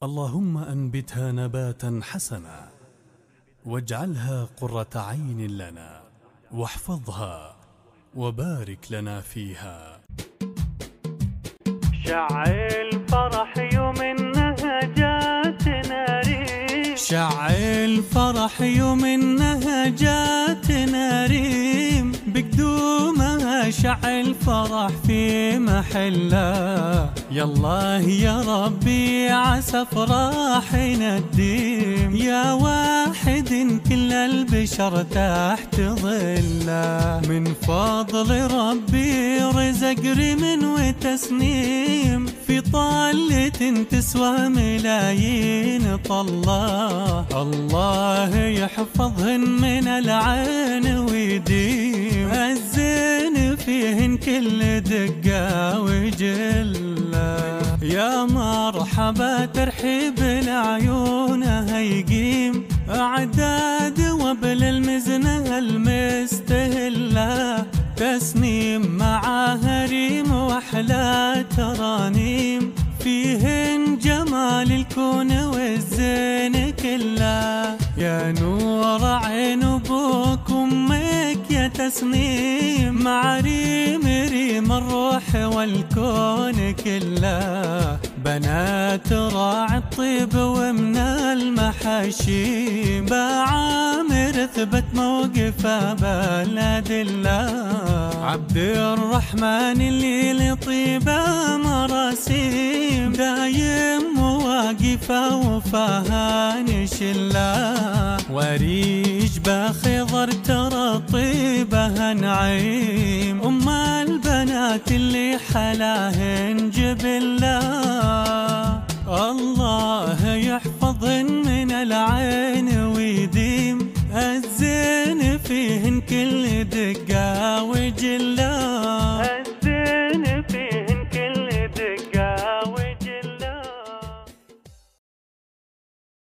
اللهم أنبتها نباتا حسنا، واجعلها قرة عين لنا، واحفظها وبارك لنا فيها. شعل فرح يوم انها جاتنا ريم، شعل فرح يوم انها جاتنا ريم، بقدومها شعل فرح في محله. يالله يا ربي عسى فرحنا الديم، يا واحد كل البشر تحت ظله. من فضل ربي رزق رمن وتسنيم، في طلة تسوى ملايين طلة. الله يحفظهن من العين ويديم، الزين فيهن كل دقة وجلة. يا مرحبا ترحيب لعيونها يقيم، أعداد وبل المزنة المستهلة. تسنيم معاها ريم وأحلى ترانيم، فيهن جمال الكون والزين كله. يا نور عين أبوك وأمك يا تسنيم، مع ريم ريم الروح والكون كله. بنات راعي الطيب ومن المحاشيم، بعامر ثبت موقفه بالأدلة. عبد الرحمن اللي لطيبه مراسيم، دايم مواقفه وفاها شله. وريج بخضر ترى طيبها نعيم، أم البنات اللي حلاهن جبله. الله يحفظهن من العين ويديم، الزين فيهن كل دقة وجلة.